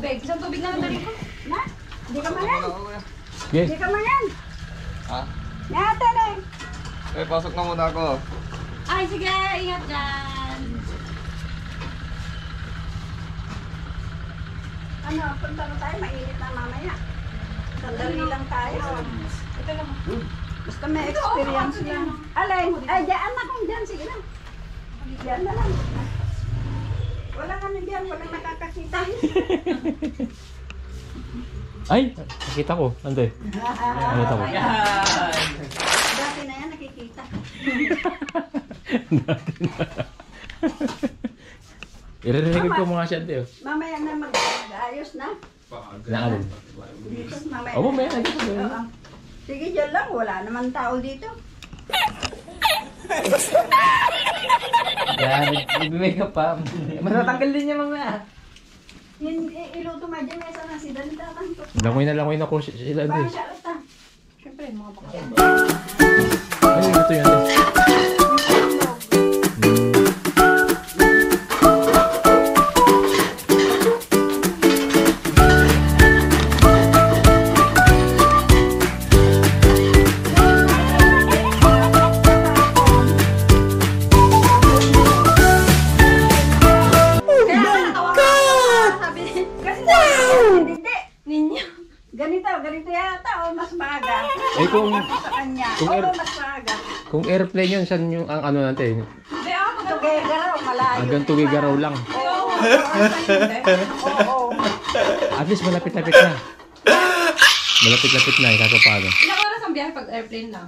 tubig. Isang tubig na lang dali ko. Na? Hindi ka mayan. Okay. Hindi ka mayan. Ha? Nata na. Eh, pasok na muna ako. Ay, sige. Ingat dyan. Ano, punta na tayo. Mainit na mamaya. Sandali lang tayo. Ito lang. Basta may experience lang. Alay, ay, dyan na kung dyan. Sige lang. Dyan na lang. Walang ano dyan. Walang nakakakita. Ay, nakita ko. Ante. Nakita ko. Dati na yan nakikita. I-record ko mga siya, ante. Mamaya na mag-ayos na. Naalim. Dito, mamaya. Oo, may nandito ko. Oo. Sige, dyan lang. Wala naman tao dito. Yan, nag-makeup pa. Matatanggal din niya mamaya. Yung iluto mo dyan, may sana si Dan tatanto. Langoy na ako sila, Parang ante. siya alata. Siyempre, mga baka. Ay, ito yan, ante. Ganito yata o mas maaga. Eh, kung- Sa kanya. kung Oo, er- mas maaga. Kung airplane yun, saan yung ang ano natin? Hindi ako. Tugigaraw, malayo. Hanggang Tugigaraw lang. Oo. At least malapit-lapit na. Malapit-lapit na, ikaso paano. Ilang oras ang biyahe pag airplane lang?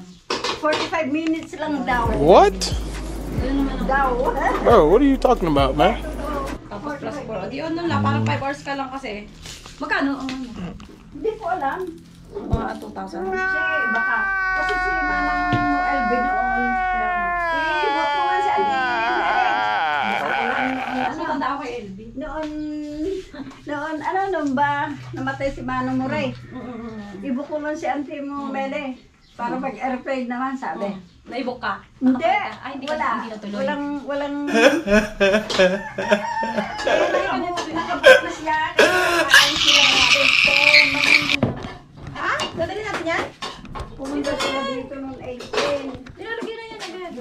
45 minutes lang daw. What? Ayun naman ang Daw. Bro, what are you talking about, man? tapos plus 4. Di yun nun lang. Parang 5 hours ka lang kasi. Magkano ang ano? Hindi ko alam. Mga 2,000. Kasi baka. Kasi si Manang LB noon. Iwag mo nga si Ano tanda ako kay LB? Noon, ano nung ba, namatay si Manong Muray. Ibo ko lang si Auntie mo, Mele. Para mag-airplane naman, sabi. Naibok ka? Hindi. Ay, hindi Wala. Hindi natuloy. Walang... Nakabot na siya. Kakain sila natin. Ha? Dadali natin yan? Pumunta sila dito noong 18. Nilalagyan na yan agad.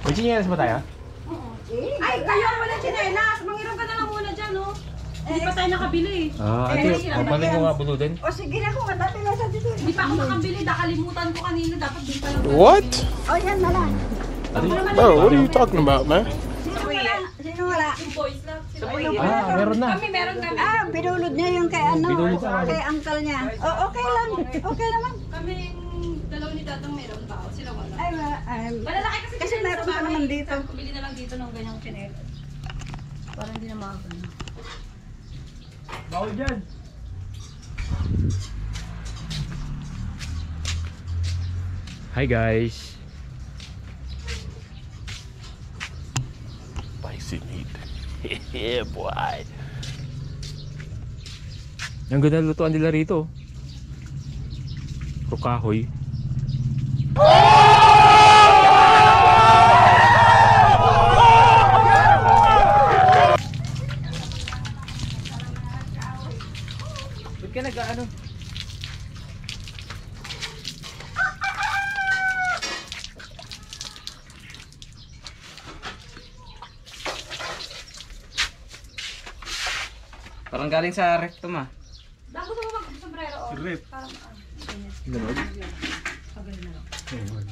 May chinelas ba tayo? Ay, kayo wala chinelas. Mangiram ka na lang muna dyan, no? Hindi pa tayo nakabili. Ate, papanin mo nga bulutin. O sige na kung dati nasa dito. Hindi pa ako nakabili. Nakalimutan ko kanina. Dapat din pa lang. What? O yan na lang. Ate, Bro, what are you talking about, man? Sino wala? Sino wala? Yung boys lang. meron na. Meron kami. Ah, binulod niya yung kay ano, Binulod na. kay uncle niya. O, okay lang. Okay naman. Kami dalaw ni Tatang meron pa. Sila wala. Ay, Malalaki kasi Kasi chinelas meron sa pa bahay. naman dito. Bili na lang dito ng ganyang chinelas. Para hindi na makakano. Bawal dyan. Hi guys. Spicy meat. Yeah, boy. Ang ganda lutuan nila rito. Kahoy. Ba't ka nag-ano? Parang galing sa rectum ah. Dapat mo mag-sombrero. Rip.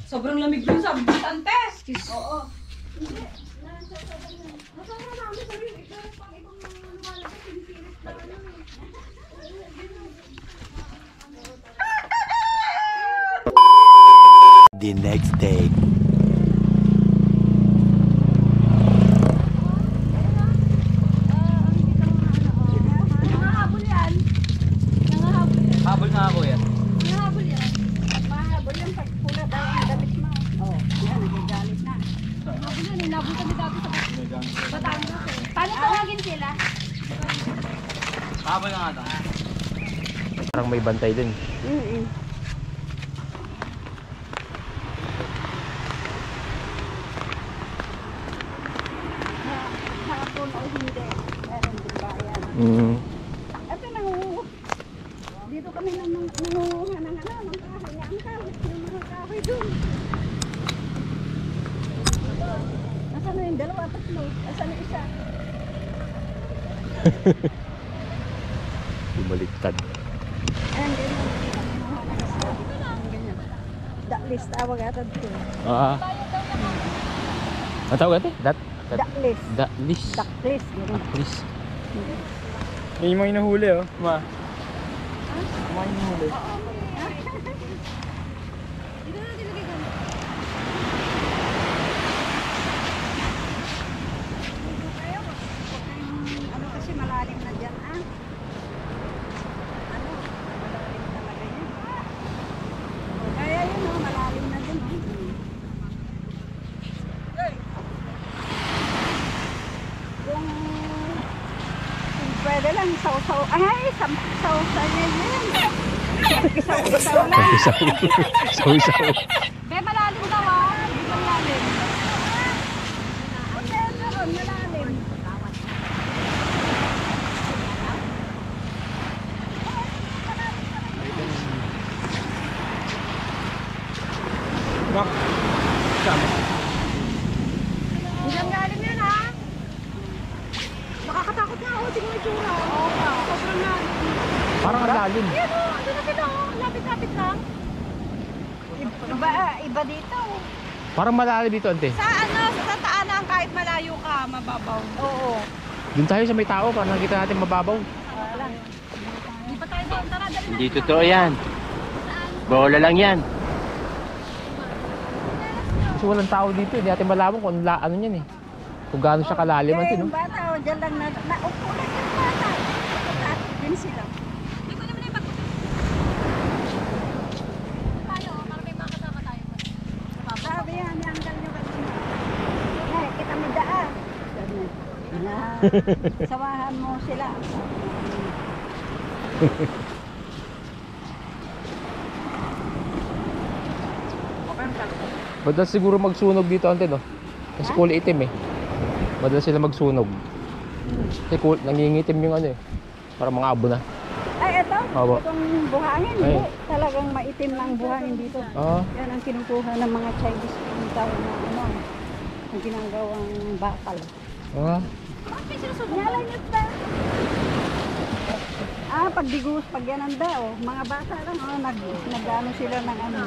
Sobrang lamig dun sa Antes. Oo. The next day. Nangahabol yan. Habol nga ako yan. Nangahabol yan. Mahabol yan pag pula daw ang damit mo. Oh, yan, nagagalit na. Nahabol yan. Inabot kami dati sa Batangas eh. Paano tawagin sila? Habol nga ito. Parang may bantay din. Hapon o hindi, meron din bayan. Ito dito kami nangunguha ng kahoy na angkal. Yung mga kahoy dun. Nasaan na yung dalawa, tatlo? Nasaan yung isa? Bumaliktad. Ayan, ganyan. Nangunguha ng isda. Ganyan. Daklis, tawag ata dito. Ang tawag ate? Daklis. Daklis. Daklis. Ganyan. Daklis. May mga inuhuli oh. Ma. Mga inuhuli. Ano kasi malalim na dyan, ah? Ano? Malalim talaga yan. Kaya yun, oh, malalim na dyan, oh. Kung pwede lang, saw-saw. Ay, saw-saw yan yan. Saw-saw lang. Saw-saw. Be, malalim daw ah. Malalim. Okay, meron, malalim. Bak. Sama. Hindi ang lalim yun ah. Nakakatakot nga ako. Tingnan yung tsura. Oo nga. Sobrang lalim. Parang ang lalim. Yan o. Ando na sila o. Lapit-lapit lang. Iba dito. Parang malalim dito, ante. Sa ano, sa taanan kahit malayo ka, mababaw. Oo. Doon tayo sa may tao para nakita natin mababaw. Hindi pa tayo doon. Tara, dali na. Hindi totoo yan. Bola lang yan. Kasi walang tao dito. Hindi natin malaman kung ano yan eh. Kung gaano siya kalalim. Kaya Ante, yung no? bata, oh, dyan lang naupo lang yung bata. Takot din sila. Hindi ko naman ipag... Tayo, para may makasama tayo. Sabi yan, yung anggal nyo kanina. Eh, kita mo daan. Sabi niya, samahan mo sila. Madalas siguro magsunog dito, ante, no? Kasi kulay itim eh. Madalas sila magsunog. Kasi nangingitim yung ano eh. Para mga abo na. Ay, eto. Opo. Itong buhangin. Ay. Hindi. Talagang maitim na ang buhangin dito. Ah, Yan ang kinukuha ng mga Chinese tao na ano. Ang ginagawang bakal. ah. Nyalanyot ba? Pagdigus, pag yan ang oh. Mga bata lang, oh, nag-ano sila ng ano.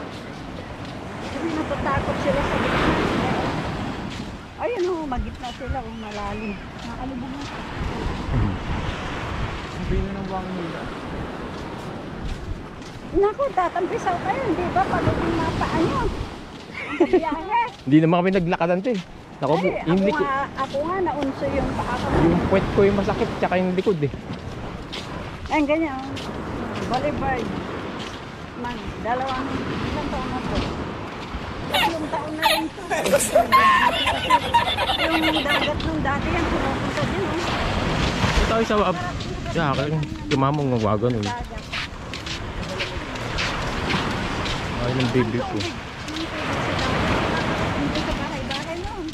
Kasi natatakot sila sa gitna. Ayun, oh, magitna sila, oh, malalim. Nakalubog na. Sabi na ng buwang nila. Naku, tatampisaw kayo, di ba? Pagod yung mga paa nyo. Ang biyahe. Hindi naman kami naglakad, ante. Ako, Ay, yung ako nga, naunso yung paa ko. yung puwet ko yung masakit, tsaka yung likod eh. Ayun, ganyan. Oh. Boulevard. Dalawang, ilang taon na po? 3 taon na rin to. Yung dagat nung dati yan, pumupunta din, oh. Ito tayo sa tumamong ng wagon. Eh. Dagat. Ay, ng baby ko. Hindi sa bahay-bahay noon.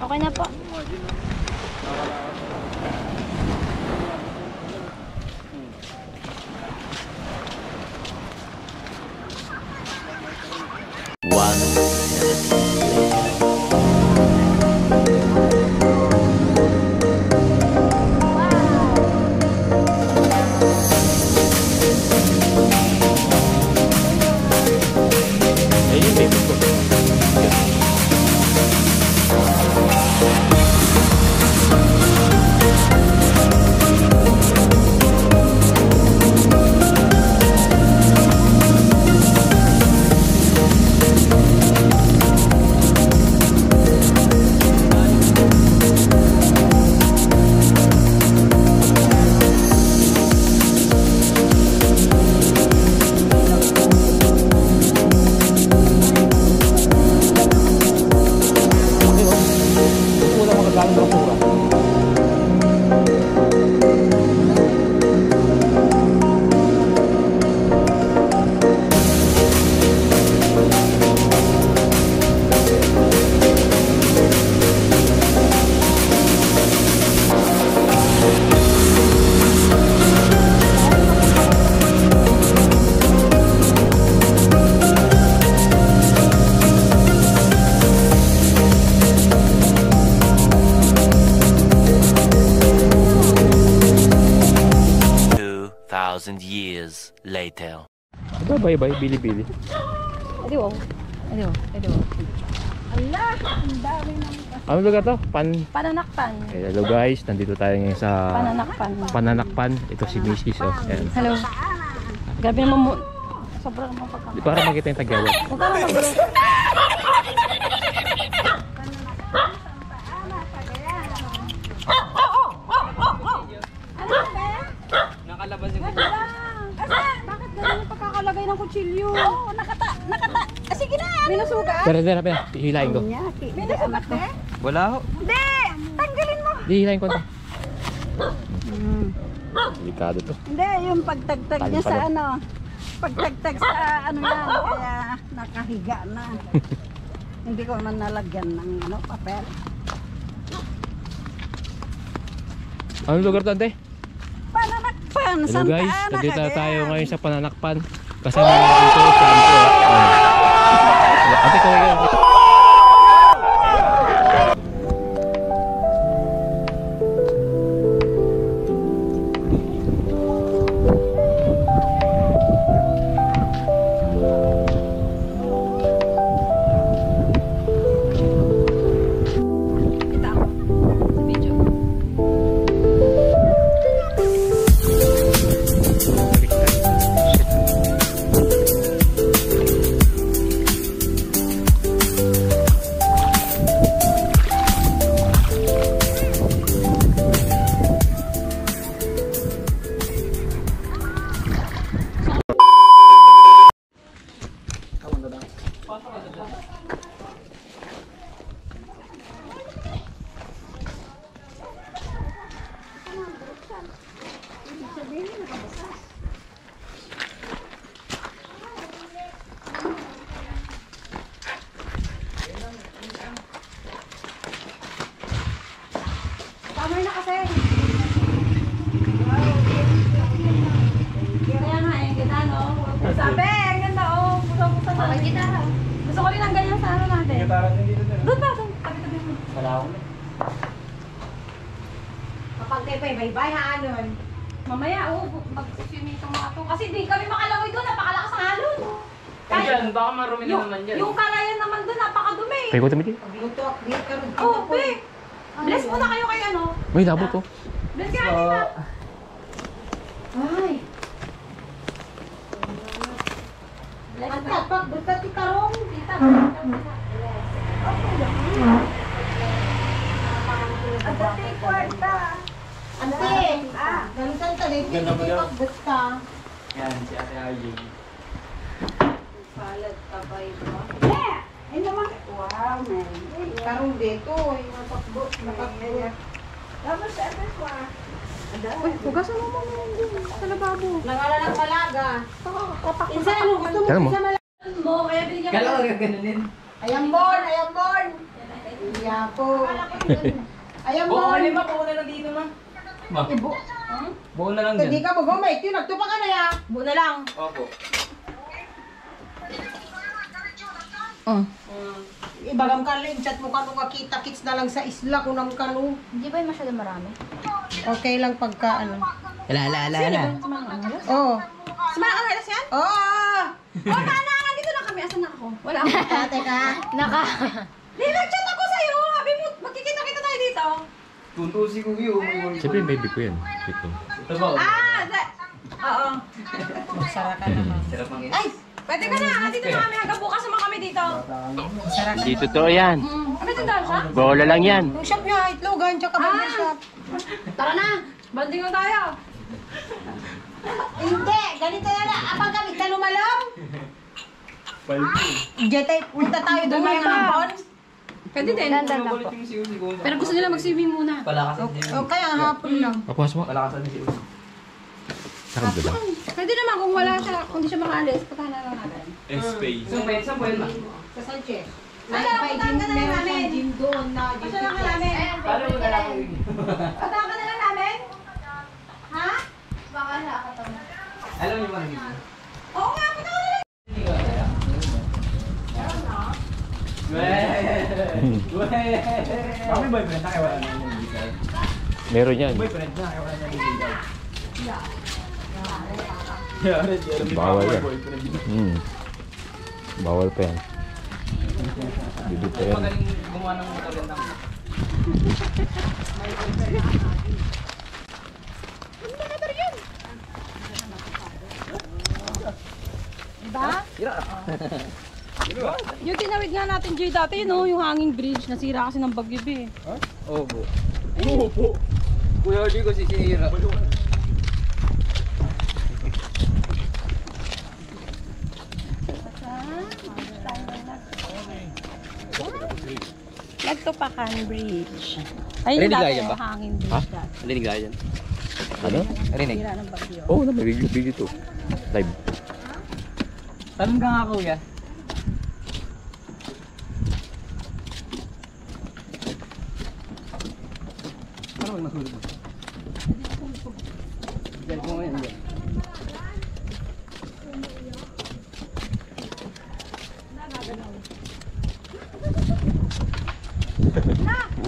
Okay na po. Ayun yung baby ko. years later. Ito, bye-bye, bili-bili. Adiwo. Ala, ang dami ng Anong lugar to? Pananakpan. Hello guys, nandito tayo ngayon sa Pananakpan. Ito si Mrs. Oh. Ayan. Hello. Grabe naman mo. Sobrang naman pagkakaroon. Di para makita yung tagyawan. Huwag ka lang magulo. Nakalabas yung Bakit ganun yung pagkakalagay ng kutsilyo? Oo, nakata. Sige na. May nasugat? Pera, hihilain ko. May nasugat eh. Wala ho. Hindi, tanggalin mo. Di, hihilain ko to. Delikado to. Hindi, yung pagtagtag niya sa Talim ano. Pagtagtag sa ano yan, kaya nakahiga na. Hindi ko man nalagyan ng ano, papel. Anong lugar to, ante? Pananakpan, Hello Santa guys, Ana, nandito Cagayan. tayo ngayon sa Pananakpan. Kasama natin dito sa Anto. Ate, kaway ka. Tama na kasi. Kaya nga eh, kita no? Sabi, ang ganda oh. Pusa-pusa na. May gitara. Gusto ko rin ang ganyan sa ano natin. Gitara din dito din. Doon ba? Doon. Tabi-tabi mo. Wala ho. Kapag kayo pa, bye-bye ha, Anon. Mamaya, mag-swimming itong mga to. Kasi di kami makalamoy doon, napakalakas ng alon. Diyan, baka marumi na naman dyan. Yung kalayan naman doon, napakadumi. Pwede ko tumiti. Oh, be. Bless muna kayo kay ano. May labo to. Bless ka kanina. Ay. Ante, pag buta ti karong. Tita, Ante, kwarta. Ante, ganun ka din. Ganda mo daw. Pagbuta. Yan, si Ate Arjun. Palad tabay ba? Yeah! Ay naman. Wow, man. Karong dito, yung napakbot. Tapos ate kwa. Uy, hugasan mo muna yun sa lababo. Nangala ng palaga. Insa mo, gusto mo Kala mo? isa malaman mo, kaya binigyan Kala mo. ko ganunin. Ayambon, ayambon. Yapo. Buo Ayambon. ka lima, buo na lang dito ma. Ma, Ibu. buo na lang Hindi dyan. ka mag-gumay, ito nagtupa ka na ya. Bu na lang. Opo. Ibagam ka rin, chat mo ka nung makita-kits na lang sa isla kung nang kanu. Hindi ba yung masyado marami? Okay lang pagka ano. Ala. Oo. Sumama ang alas yan? Oo. Oh, naanangan dito na kami. Asan na ako? Wala ako. Teka. Naka. Di, nag-chat ako sa'yo. Sabi mo, magkikita-kita tayo dito. Tunto si Kuya. Siyempre yung baby ko yan. Ito. Ito ba? Oo. Sara ka naman. Sarap ang Ay, pwede ka na. Dito na kami. Hanggang bukas naman kami dito. Hindi totoo yan. Ano tindahan siya? Bola lang yan. Yung shop niya, itlogan, tsaka bagay shop. Tara na. Banding na tayo. Hindi, ganito na lang. Apang kami, talumalong. Diyan tayo, punta tayo doon mga hapon. Pwede din. Magulit yung si Uzi ko. Pero gusto nila mag-swimming muna. Palakasan din. O kaya hapon lang. Papuas mo. Palakasan din si Uzi. Sarap doon. Pwede naman kung wala siya, kung di siya makaalis, pagkahan na lang natin. Space. Saan pwede ba? Sa Sanchez. Ay, puntahan ka na lang namin. Gym doon na. Punta ka na namin. Paano mo na lang ako yun? Puntahan ka na lang namin. Ha? Baka nakakatawa. Alam niyo ba nang Oo nga, punta ka na lang. Kami boyfriend na kaya wala na yung detail. Meron yan. Boyfriend na kaya wala na yung detail. Bawal yan. Bawal pa yan. Bibig pa yan. Magaling gumawa ng magandang. Diba? Yung tinawid nga natin, Jay, dati, no? Yung hanging bridge. Nasira kasi ng bagyo, be. Opo. Opo. Kuya, di ko sisira. Nagtupakan Bridge. Ayun Rinig dati, lang yan ba? yung hanging Ha? bridge dati. Rinig tayo dyan. Ano? Rinig. Nasira ng bagyo. Oo, oh, may video to. Live. Tanong ka nga kuya. Ano ba nahulog mo? Diyan ko ngayon dyan.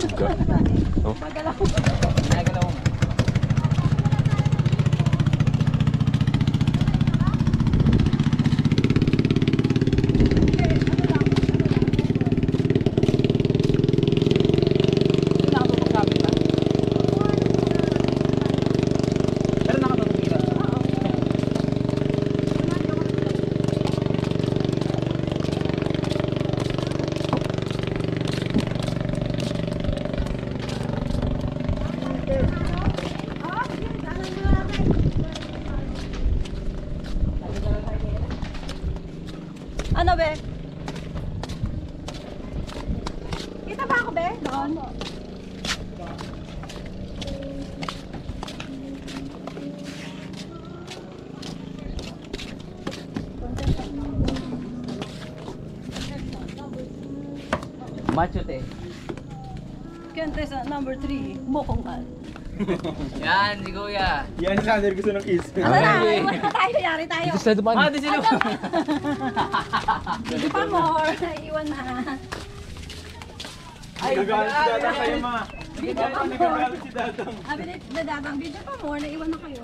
Uga. Oh. Nagalaw mo. Pero nakatutulog ka. Ano, be? Kita ba ako, be? Doon. Macho te. Contestant number 3, Mokongan. Yan, si kuya. Yan si Sander gusto ng kiss. Ano na? Iwan na tayo, yari tayo. Dito sila dumaan. Di sila. Hindi pa more. Iwan na. Ay, Gagalit si Dadang kayo, ma. Video pa more. Gagalit si Dadang. Sabi na dadang video pa more. Naiwan na kayo.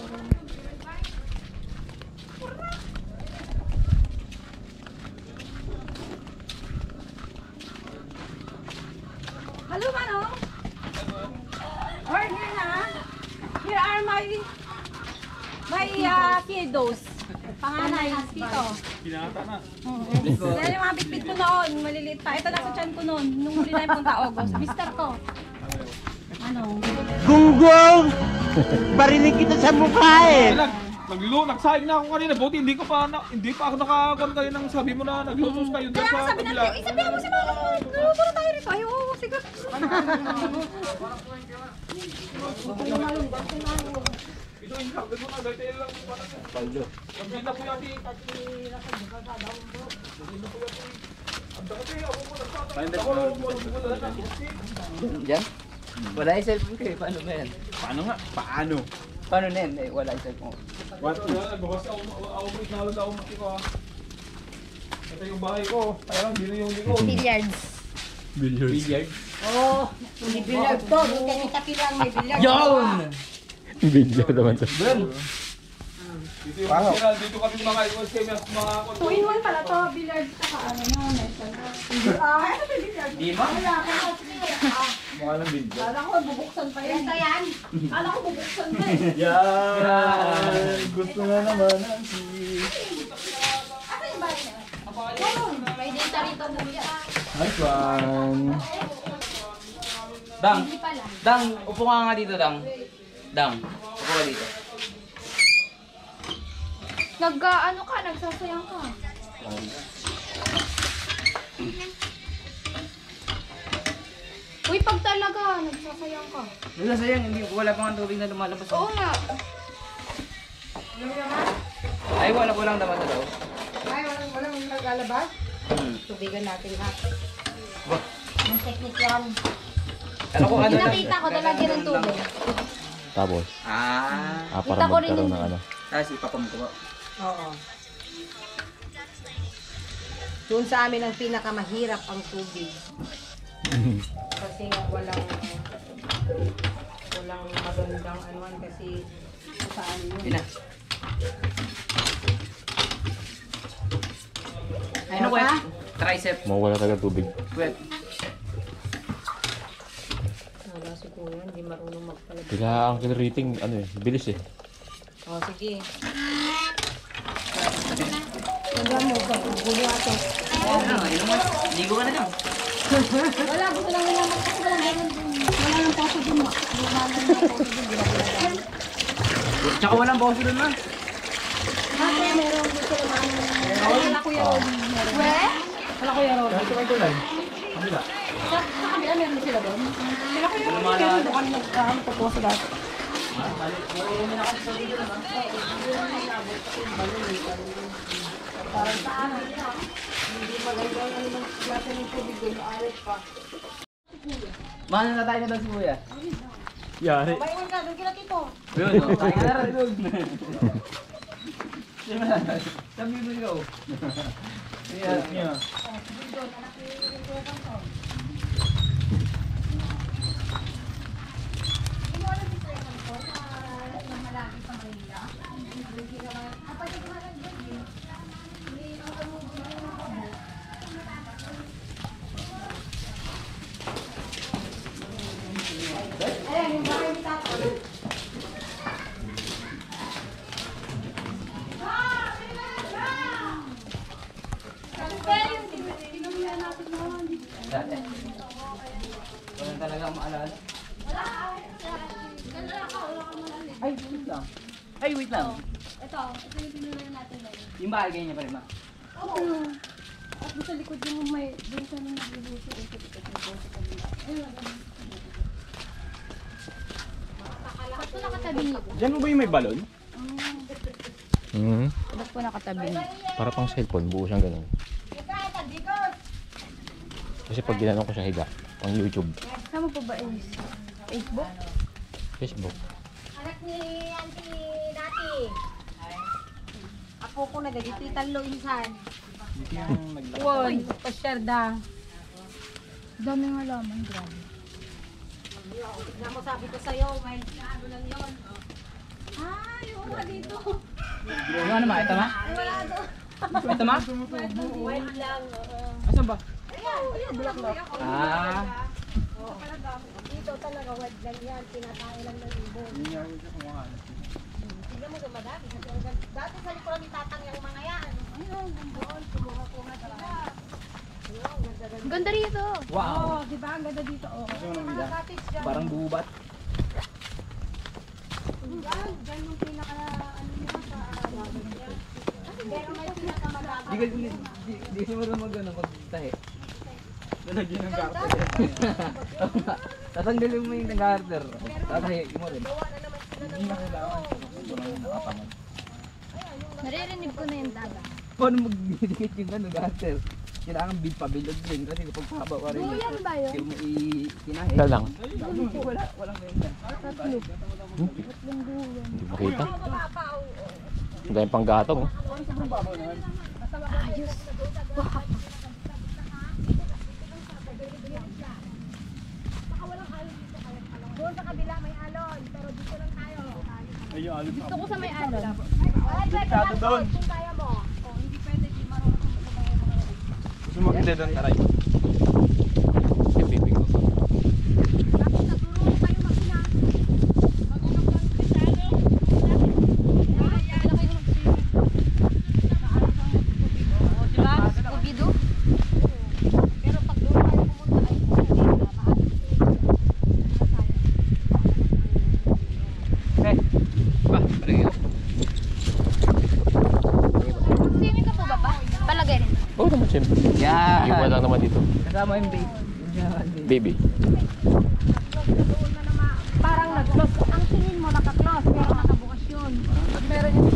Hello, Manong. Or here na. Here are my kiddos. Panganay, dito. Pinata na. Dahil yung mga bitbit ko noon, maliliit pa. Ito nasa tiyan ko noon, nung huli na yung punta August. Mister ko. Ano? Gunggong! Barinig kita sa mukha eh! Nagsaing na ako kanina. Buti hindi pa ako nakakuan kayo ng sabi mo na naglutos kayo doon Kaya sa nga sabi kabila. natin, isabihan mo si Mama, naluluto na tayo rito. Ay, oo, sige. Ito yung sabi mo na, dahil lang po parang paldo. Hindi na po yan Diyan? Wala yung cellphone ko eh. Paano ba yan? Paano nga? Paano? Paano na yan? Eh, wala yung cellphone ko. Bukas ako nalo na umati ko ha. Ito yung bahay ko. Kaya lang, hindi yung ko. Billiards. Billiard? Oo, may billiard to. Kita lang may billiard. Yun! Video naman to. Dito yung sila, dito kami makaikos kami mga 2-in-1 pala to, billiard saka ano yun, mesa na. Ano ba billiard? Di ba? Wala, kaya mukha ng video. Kala ko bubuksan pa yan. Ito yan. Kala ko bubuksan pa eh. Yan! Gusto na naman ang Asa yung bahay na? Oo, may data rito buya. Nice one. Dang, Hindi pala. Dang, upo ka nga dito, Dang. Dang, upo ka dito. Nag-ano ka, nagsasayang ka. Uy, pag talaga, nagsasayang ka. Wala sayang, hindi, wala pa nga tubig na lumalabas. Oo nga. Ay, walang naman na daw. Ay, walang naglalabas? Hmm. Tubigan natin ha. Wah. Ang technique yan. Ano ko, ano lang? Nakita ko talaga ng tubig. Tapos, para Kita ko rin magkaroon yun. ng ano. Si Papa mo ko ba? Oo. Doon sa amin ang pinakamahirap ang tubig. Kasi nga walang magandang anuan kasi saan yun. Hindi na. Ano kwet? Tricep. Mawala talaga tubig. Kwet. Wala siguro, hindi marunong magpalabas. Kaya ang kill rating, ano eh, bilis eh. Oh, sige. Ligo ka na lang. Wala, gusto lang nila kasi wala nang poso dun. Wala nang poso dun. Tsaka walang boso doon man. Ate, meron gusto naman. Wala Kuya Rolly. Wala Kuya Rolly. Ito kayo doon. Kabila. Sa kabila meron sila doon. Sila Kuya Rolly. Meron doon kami nagpoposo dati. Mahal na tayo na doon si Kuya. Yari. Maiwan ka, doon kila Tito. Yun, no? Tayo na rin doon. Sabi mo ikaw. Yeah. Dati. Walang talaga maalala. Ay, wait lang. Ay, wait lang. Ito yung pinulayan natin ngayon. Yung bahay ganyan pa rin ma. Oo. At doon sa likod yung may, doon sa nang nagluluto. Ayun, ba't po nakatabi niyo? Diyan mo ba yung may balon? Ba't po nakatabi niyo? Para pang cellphone, buo siyang ganun. Kasi pag ginanong ko siya higa, pang YouTube, Saan mo po ba is? Facebook? Facebook. Anak ni Auntie Nati. Ako ko na ganito talo insan. Uy, pa-share da. Daming halaman, grabe. Tignan mo sabi ko sa'yo, may ano lang yun. Ay, oo nga dito. Yung ano ma? Ito ma? Ito ma? Wait lang. Asan ba? Ayan, Ah. dito talaga wag lang yan. Pinatae lang ng ibon. Tignan mo dumadami. Dati sa likuran ni Tatang yung mga yan. Ayun, doon. Kumuha-kuha talaga. Ang ganda rito. Wow. Oo, di ba? Ang ganda dito. Oh. Parang bubat. Diyan yung pinaka ano niya sa pero may pinakamadami. Di kasi mo rin mag-ano, magtahe. Nalagyan ng garter. Tatanggalin mo yung nag-garter. Tatahe mo rin. Hindi na kailangan. Naririnig ko na yung daga. Paano mag-dikit yung ano, garter? Kailangan pabilog din kasi kapag haba ka rin. Kuya, ba yun? Yung itinahe. Ito lang. Walang ganyan. Hindi makita. Ang dahil pang gatong. Oh. Doon sa kabila may alon, pero dito lang tayo. Ay, yung alon Gusto ko sa may alon. Ay, pwede lang doon. kung kaya mo. Gusto mo kita doon, taray. Pipipig ko. Swimming ka po ba pa? Palagay rin. Oo naman, siyempre. Yan. Iwan lang naman dito. Kasama yung baby. Baby. Parang nag-close. Ang tingin mo naka-close pero nakabukas yun. Pag meron yung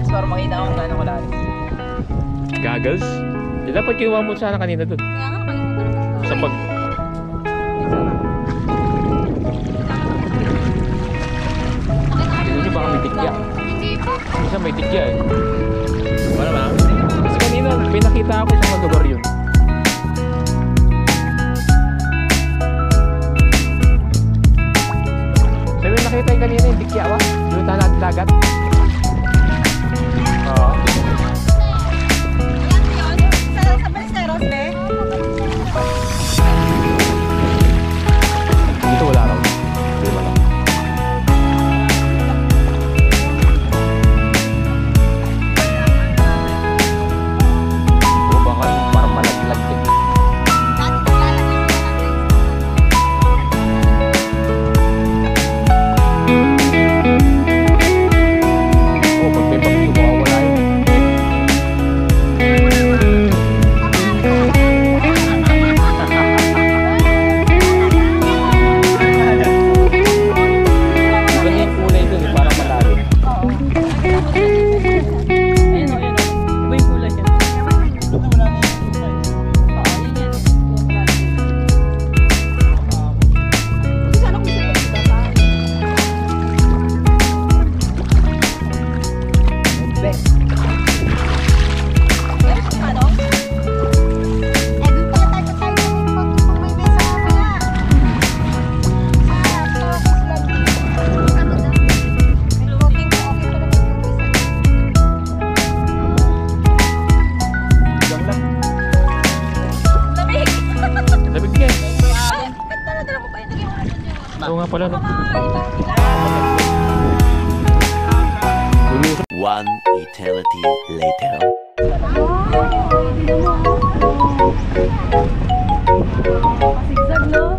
goggles para makita kung gaano kalalim. Goggles? Di dapat kinuha mo sana kanina dun. Kaya nga, kalimutan ko. Sa pag... Tignan nyo baka may tikya. Hindi po. Isa may tikya eh. Wala ba? Kasi kanina may nakita ako sa magabar yun. Sabi may nakita yung kanina yung tikya ba? Yung tahan dagat. Oo. Sa Balisteros, be? Dito wala raw. Hindi wala. O baka parang malaglag din. O pag may pagtumawa wala yun. Iba na yung kulay dun eh, parang malalim. Ayun o, ayun o. Iba yung kulay niya. Oo, yun yan. Sana kung sila diba tayo? Meron kang ano? Diyan lang. Lamig! Lamig niya eh. Ay, nadala mo pa yung naging ano dyan? Oo nga pala no. One eternity later. Zigzag, no?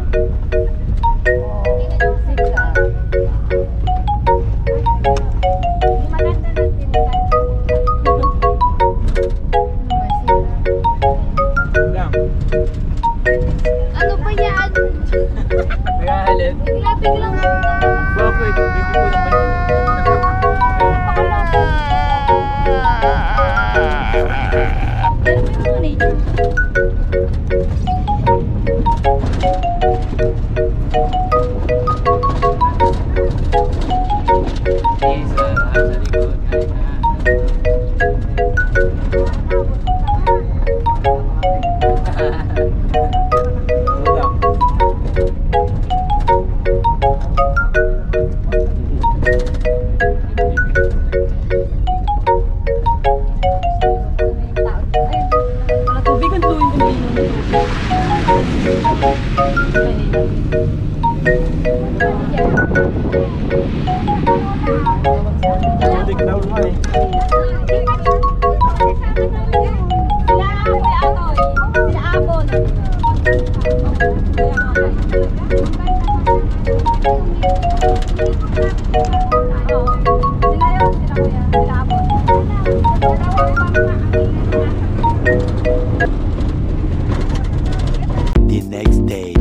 Ano ba yan? Nagahalin. Bigla-biglang Bakit? Bibi ko naman yun. Pero may mga nature. Yes, sa likod. Ay, Wala tubig, ang tuwing umiinom. Tubig daw nga eh. Sila Kuya Atoy, sila Abon. Oo. Sila yun, sila Kuya, sila Abon. The next day.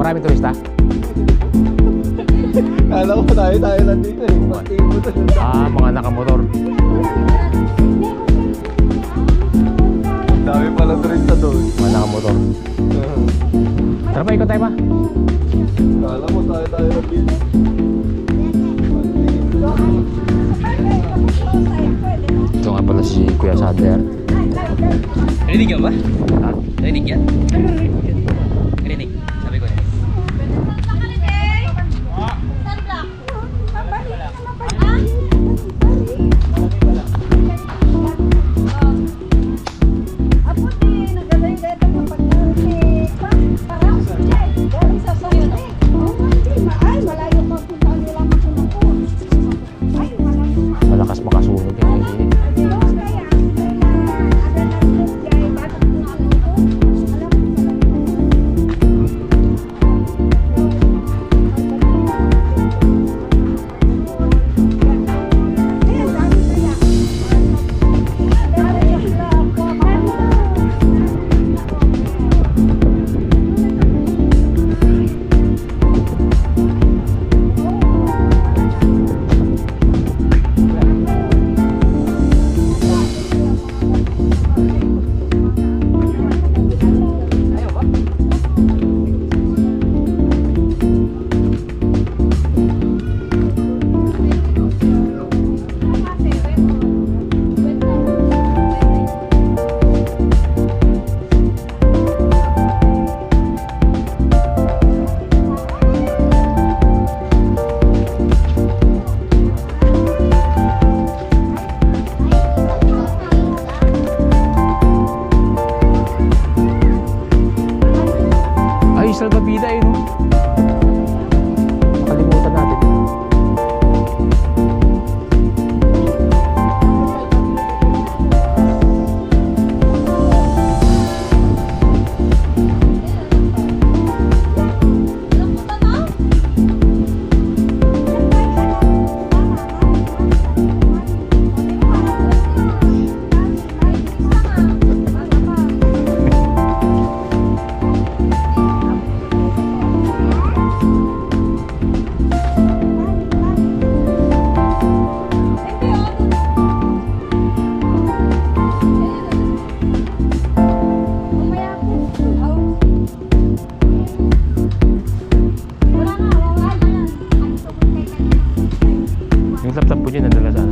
maraming turista? Kala ko tayo lang dito eh. Pati mo to. Mga nakamotor. Dami pala turista doon. Mga nakamotor. Tara pa, ikot tayo pa. Kala ko tayo lang dito. Ito nga pala si Kuya Sander. Rinig yan ba? Ha? Rinig yan? Rinig. Sabi ko rinig. Malakas makasunog yun eh. Ay, salbabida eh, no? Nakalimutan natin. Yung laptop po dyan, nandala sana.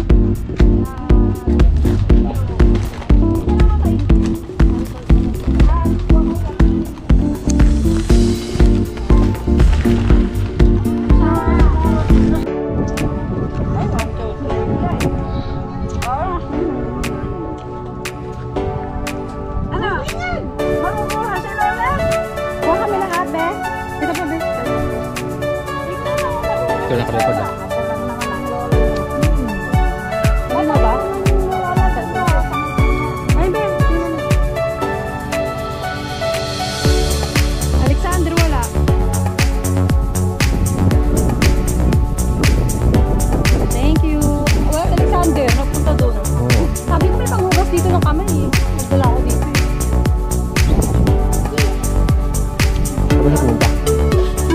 Ito nakarecord ah. Alexander, wala. Thank you. Wala, Alexander. Napunta doon. Oo. Sabi ko may panghugas dito ng kamay eh. Nagdala ako dito eh. Ito ba siya pumunta? Ayan na siya.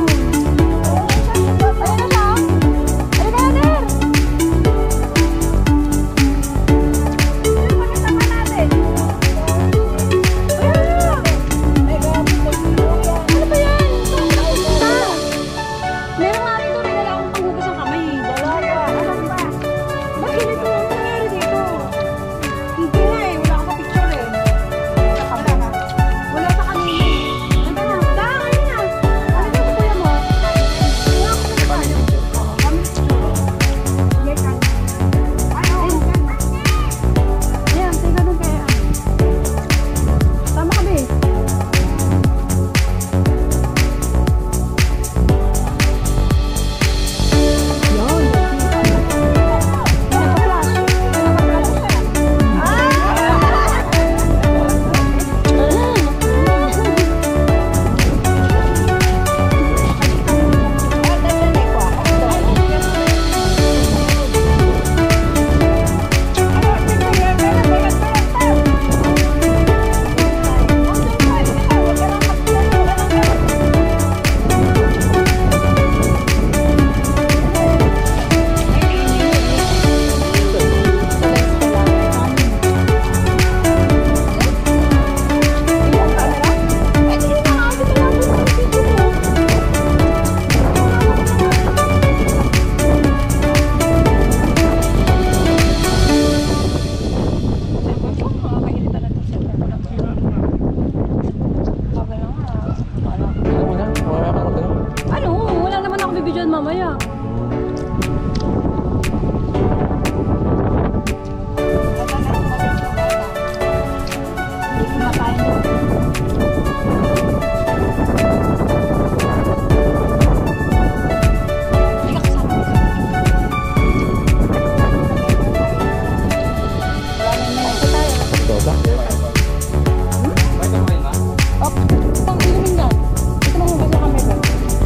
Ito ba?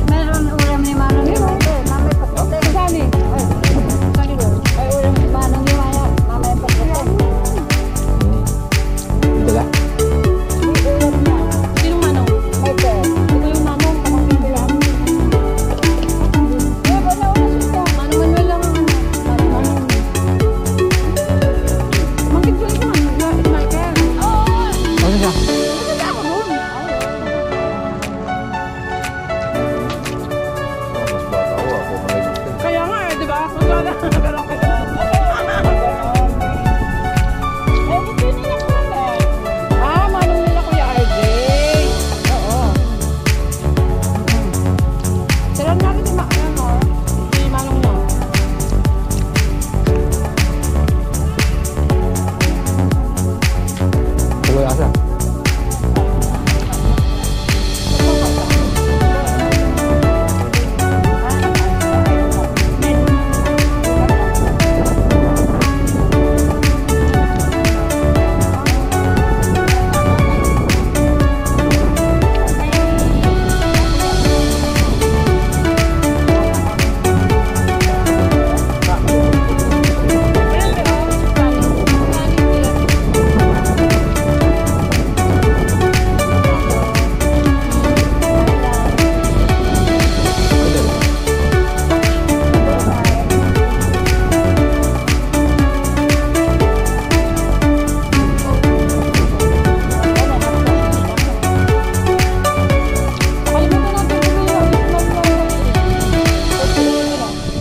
Meron ulam ni Manong yung mamay pagkate. Sali. Sali doon. Ay ulam ni Manong yung mamay pagkate. Ito ba? Ulam niya. Sinong manong? May pera. Ito yung manong. Pamangkin ko lang. Eh, wala ulam siya. Manong Manuel lang ang ano. Manong. Pamangkin ko lang si Michael. Oo. Ano siya? Mas bata ko ako. Kaya nga eh, di ba? Magkala. Ah, manong nila Kuya RJ. Oo. Sila natin si si manong mo. Wala siya.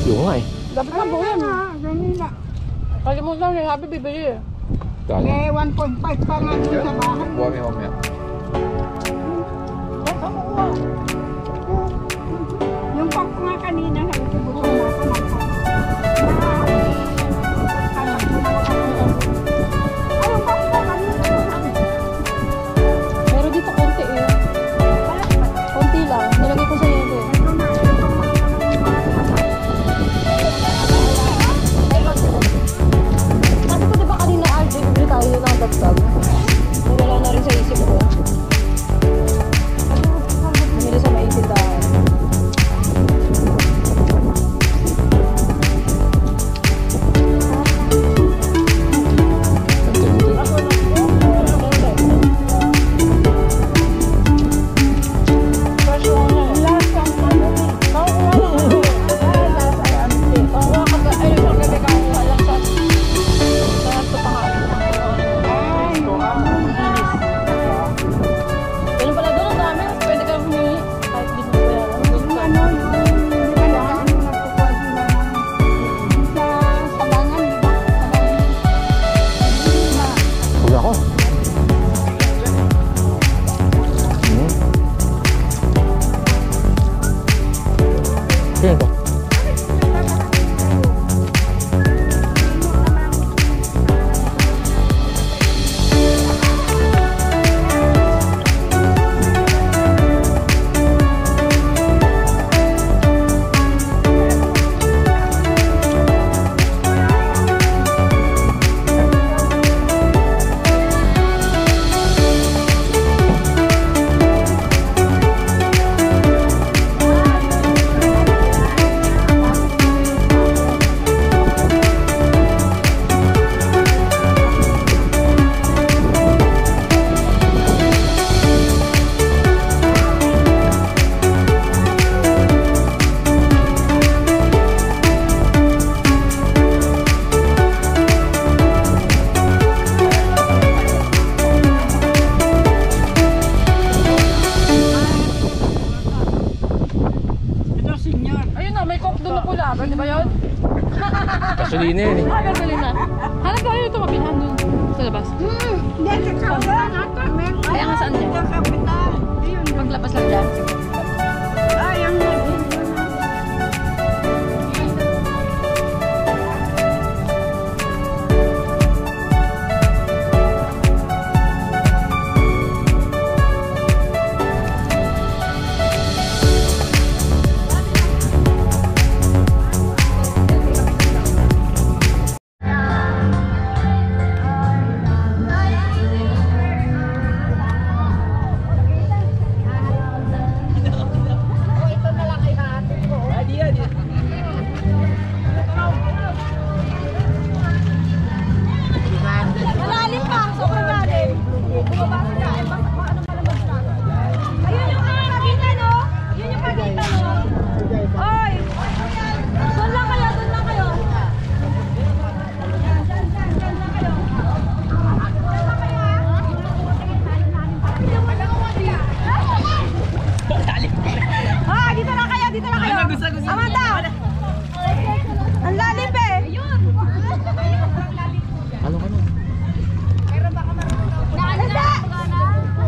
Yung nga eh. Dapat na buo yan. Kalimutan niya, happy bibili eh. Kala. Eh, 1.5 pa nga dun sa bahay. Buwan niya mamaya. Yung pang nga kanina, nagsibuto na ako ng pang. Ayun pang nga kanina. Pero dito konti eh. Konti lang. Nilagay ko sa yelo eh. Sabi ko diba kanina RJ, bibili tayo ng dagdag. Wala na rin sa isip ko. Bumili sa maitindahan. Ganun pala doon, ang dami. Pwede ka humingi. Kahit di mo bayaran. Yung ano, yung di ba na ano, nagkukuha sila ng sa sabangan, di ba? Sabangan. Huwag ako. Kaya ba? Ayun na, may coke doon na pula. Di ba yun? Gasolina yun eh. Ah, gasolina. Hanap tayo ito mabilhan doon sa labas. Hindi, sa kawan, ata, meron. Kaya nga saan dyan? Sa kapital. Ayun. Paglabas lang dyan. Ay, ang dito na kayo. Amanda! Ang lalim pa eh. Ano ka na?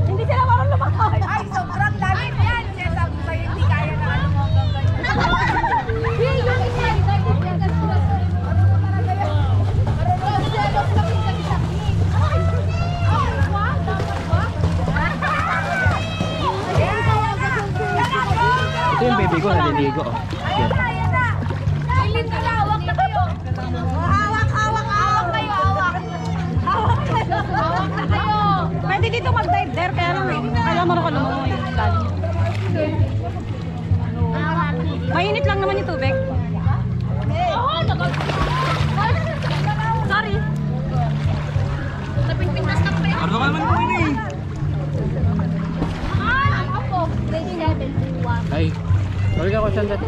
Hindi sila marunong lumakad. Ay, sobrang lalim yan. Kaya sabi sa'yo, hindi kaya na ano mo gagawin. Ito yung baby ko, naliligo. Oh. Yan. Hawak na kayo. Hawak kayo, hawak. Hawak na kayo. Pwede dito mag-dive there, pero alam mo rin kung lumungo yung lalim. Mainit lang naman yung tubig. Sorry. Napinpintas na pa yun. Ano ka naman po ini? Ako, grade 7. Ay, sorry ka ko saan dati.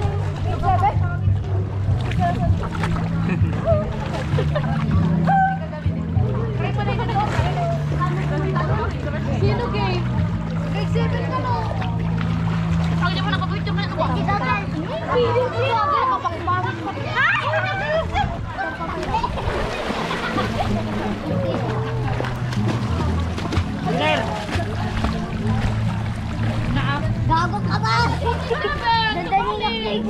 Sino gay? Grade 7 ka no? Pag di mo nakapagpito ka na ito. Kita ka. Hindi siya. Kapag-pamit ko. Ay! Gago ka ba? Dandali na please.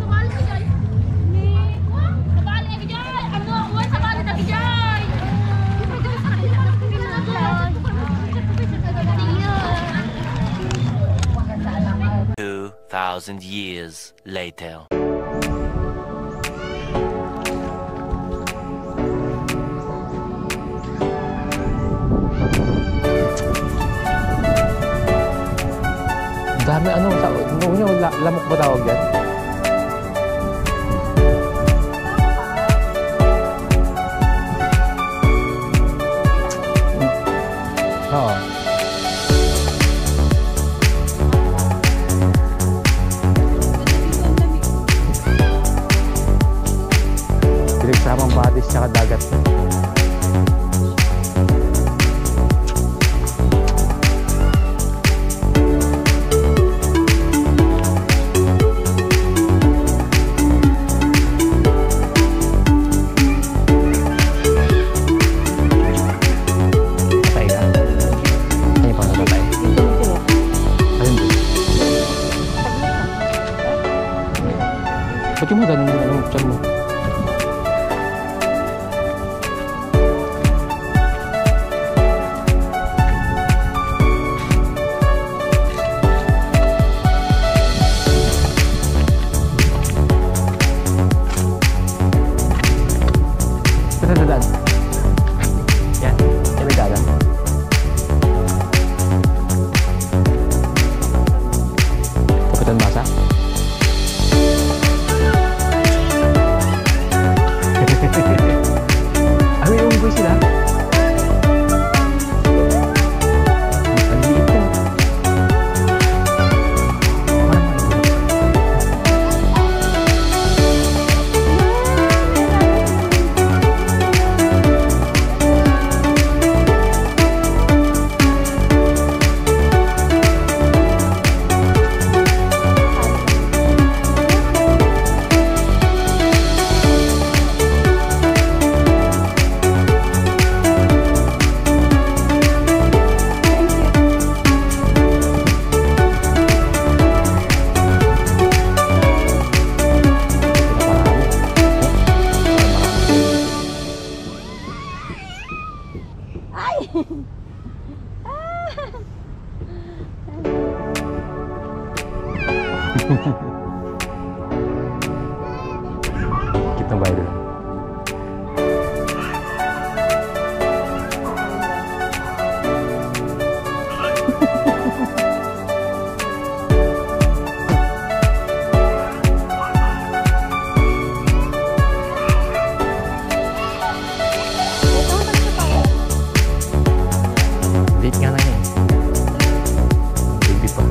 Sumali ka dyan. Sumali ka dyan. Ano ako? Sumali ka dyan. 2,000 years later. Dami ano, lamok ba tawag yan? Oo. Pinagsamang badis tsaka dagat. Ba't yung mga ganun yung tiyan mo? Saan na daan? Yan, yan may daan. Kapitan Masa? Ay, may unggoy sila. Ang liit po. Kita bayar. Liit nga lang eh. Baby pa.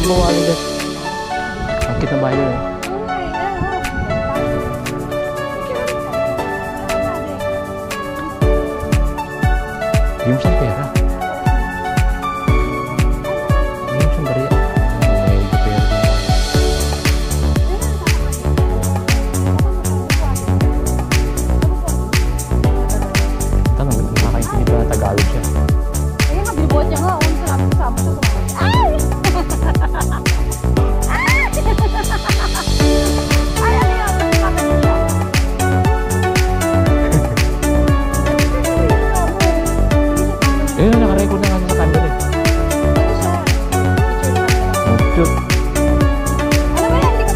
gumawa rin dyan. Ang cute na bahay doon. Yung siyang pera. Yung siyang bariya. May pera din. Tama, nakakaintindi pa na Tagalog siya. Ayun, nabibuhat niya nga. Ang sarap siya. Ay! Ay, ano yun? Ayun, nakarecord na nga sa camera eh. Ang cute. Ano ba yan? Hindi ka...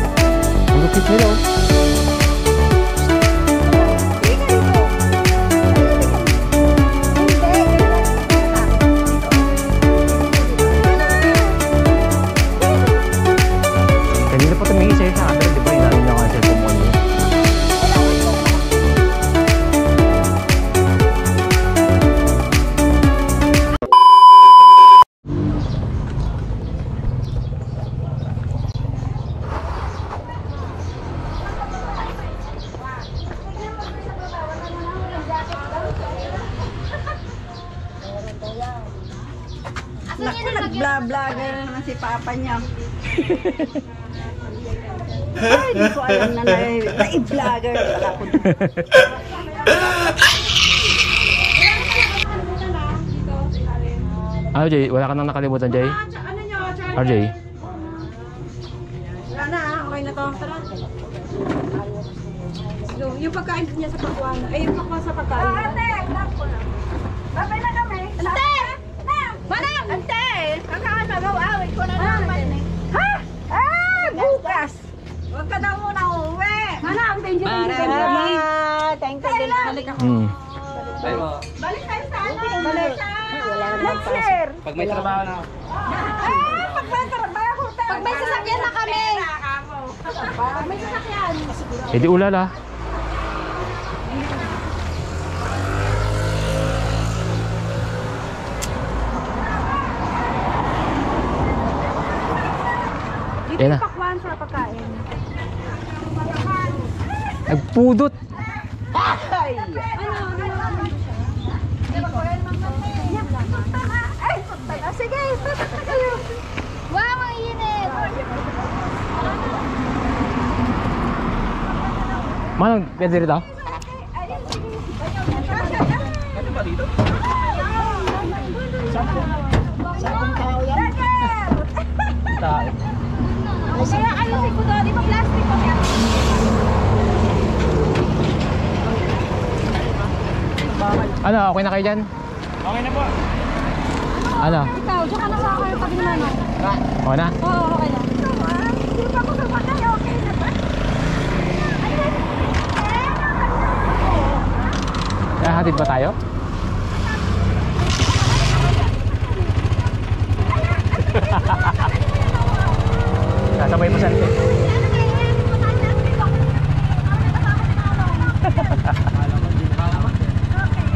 Ang cute nila oh. Kanina pa tumingin sa'yo sa camera, di ba? Inalim na nga siya kung ano yun. Naku, nag-vlogger na naman si Papa niya. Ay, di ko alam na na-vlogger pala ko. RJ, wala ka nang nakalimutan, Jay? RJ? Wala na, okay na to. Tara. Yung pagkain niya sa pagkuhan. Ay, yung pagkuhan sa pagkain. Ate, babay na kami. Ante! Manang! Ante, kakaano, awit ko na naman. Ha? Ah, bukas. Huwag ka daw muna uuwi. Manang, thank you. Thank you. Balik ako. Balik tayo sa atin. Balik. Next year. Pag may trabaho na ako. Ah, pag may trabaho tayo. Pag may sasakyan na kami. Pag may sasakyan. Eh di ulala. Dito Yan na. yung pakwan sa pagkain. Nagpudot. Ay, punta na. Sige, punta na kayo. Wow, ang init! Manang, pwede rito? Kaya ayusin ko doon. Di ba plastic ko yan? Ano, okay na kayo dyan? Okay na po. Ano? Ikaw, diyan ka na sa akin. Tabi naman. Okay na? Oo, okay na. Hindi pa ko sumakay. Okay na ba? Kaya hatid ba tayo? Sasabay mo sante.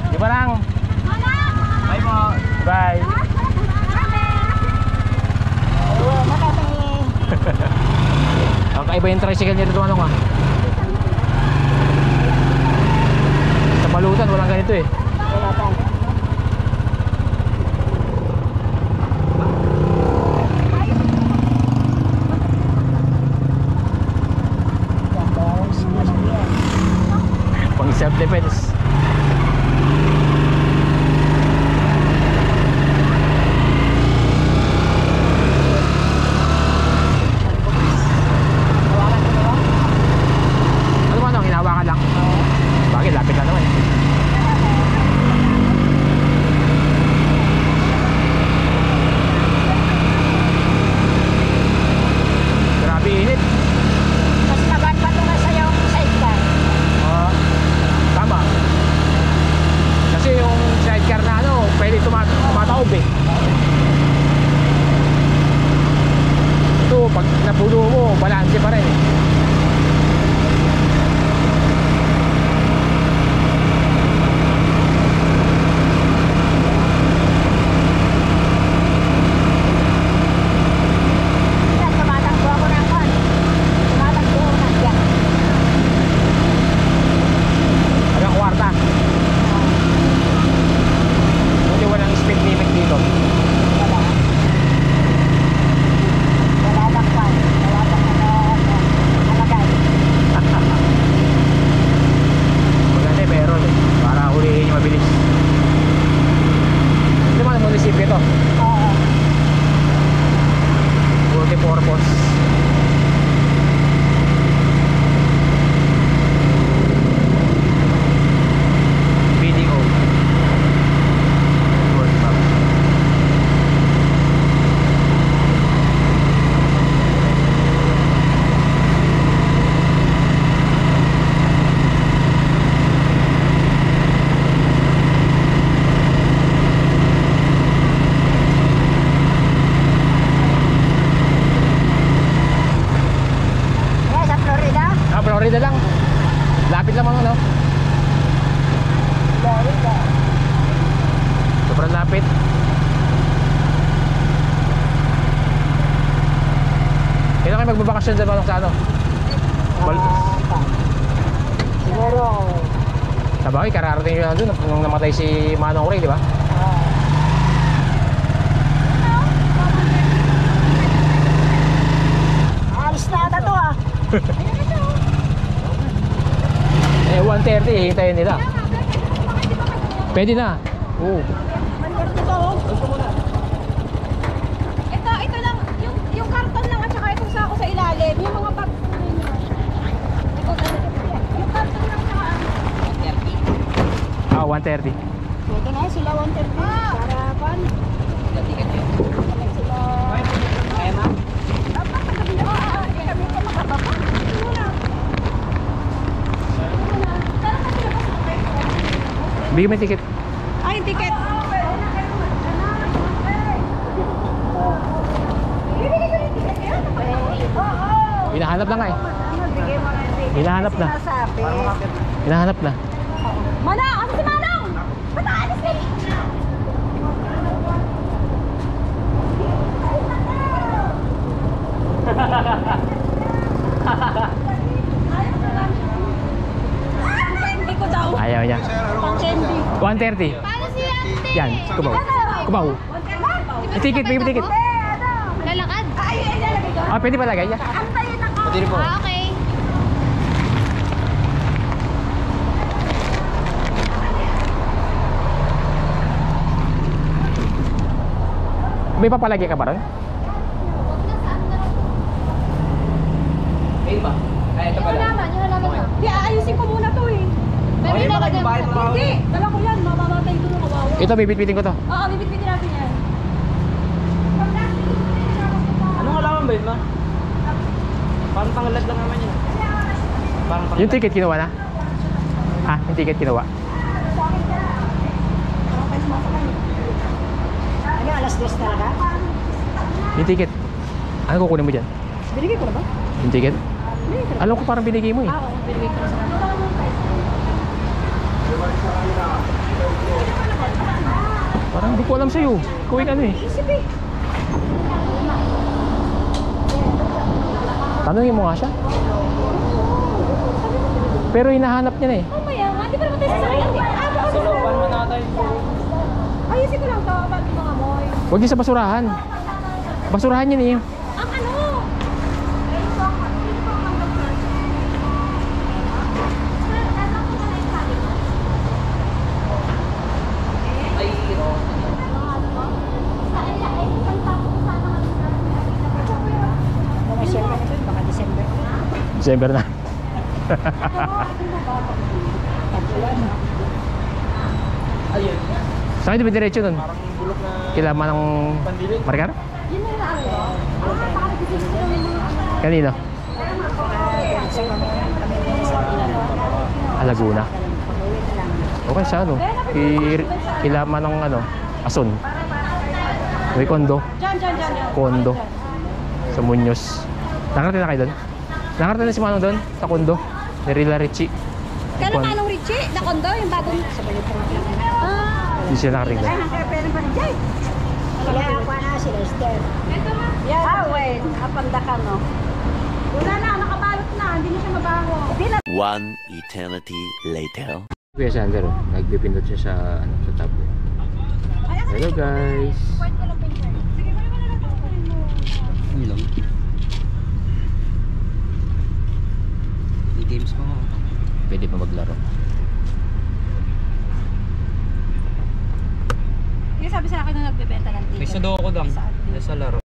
Di ba lang? Bye mo. Bye. Kakaiba yung tricycle niya dito ano nga. Sa Balutan walang ganito eh. Pang self-defense. Ano ba ano? Hinawa ka lang? Bakit? Lapit lang naman eh. Grabe init. Mas naban pa ito na sa'yo sa iba. Tama. Kasi yung sidecar na ano, pwede tumataob eh. Ito, pag napuno mo, balanse pa rin eh. ito. Oo. Multi-purpose. BDO. World map. Sa Florida? Ah, Florida lang. Lapit lang ano. Florida. Sobrang lapit. Kailan kayo magbabakasyon sa Manong sa ano? Siguro, Sa bagay, kararating yun doon nung namatay si Manong Ray, di ba? alis na ata to ah. Eh, 1:30, hintayin nila. Pwede na. Oo. Ito lang, yung karton lang at saka itong sako sa ilalim, yung mga bag ko ninyo. Yung karton lang saka Ah, 1:30. Pwede na sila 130. Para pan. Sila. Kaya ma'am? kami ko makababa. Muna. Bigyan mo yung ticket. Ay, yung ticket. Hinahanap na nga eh. Bigay mo na yung ticket. Hinahanap na. Sinasabi. Hinahanap na. Manang! Ano si Manang? Ba't aalis ka? Hindi ko daw. Ayaw niya. Pang candy. 1:30. Paano si ate? Yan, kubaw. Kubaw. Yung ticket, bigyan mo ticket. Lalakad? Ay, ilalagay ko. Ah, pwede palagay yan. Antayin ako. Ah, okay. May papalagay ka ba ron? Ayun ba? Ay, ito pala. Yung halaman mo. Di, aayusin ko muna to eh. Pero Okay, ilalagay mo bakit sa ba- Hindi, dala ko yan. Mamamatay ko ng kawawa. Ito, bibitbitin ko to. Oo, bibit-bitin natin yan. Anong alaman ba yun, ma? Parang pangalag lang naman yun. Parang Yung ticket kinuha na? Ah, yung ticket kinuha. Ano, alas 2 talaga? Yung ticket. Ano kukunin mo dyan? Binigay ko na ba? Yung ticket? Alam ko parang binigay mo eh. Oo, binigay ko na sa Parang hindi ko alam sa'yo. Ikaw yung ano eh. Isip eh. Tanungin mo nga siya. Pero hinahanap niya na eh. Mamaya nga, di ba naman tayo sasakyan? Sa looban mo na tayo. Ayusin ko lang to, ba't mga amoy? Huwag niya sa basurahan. Basurahan niya eh. Ang ano? Ay, oh. Mga siyempre ito, baka December. December na. Ayun. Saan di ba diretso nun? Parang bulok na Kailangan ng pandilid. Marikar? Yun na lang ano? Kanino? Laguna. Okay sa ano? Kailangan ng ano? Ason. May kondo. Diyan. Kondo. Sa Muñoz. Nakarating na kayo doon? Nakarating na si Manong doon? Sa kondo? Ni Rila Richie. Kailan Manong Richie? Na kondo, yung bagong... Ah. Hindi sila nakarating doon. Ay, nagkapera pa rin dyan. Kaya ako na sila, Esther. Ah, wait. Apandakan, no? Wala na, nakabalot na. Hindi na siya mabaho. One eternity later. Kuya Sander, nagpipindot siya sa ano, sa tab. Hello guys. Point ko lang pincher. Sige, kunin mo na lang. Kunin mo. Yun lang. May games pa mo. Pwede pa maglaro. Yes, sabi sa akin nung nagbebenta ng ticket. May sudoku dang. Sa Sa laro.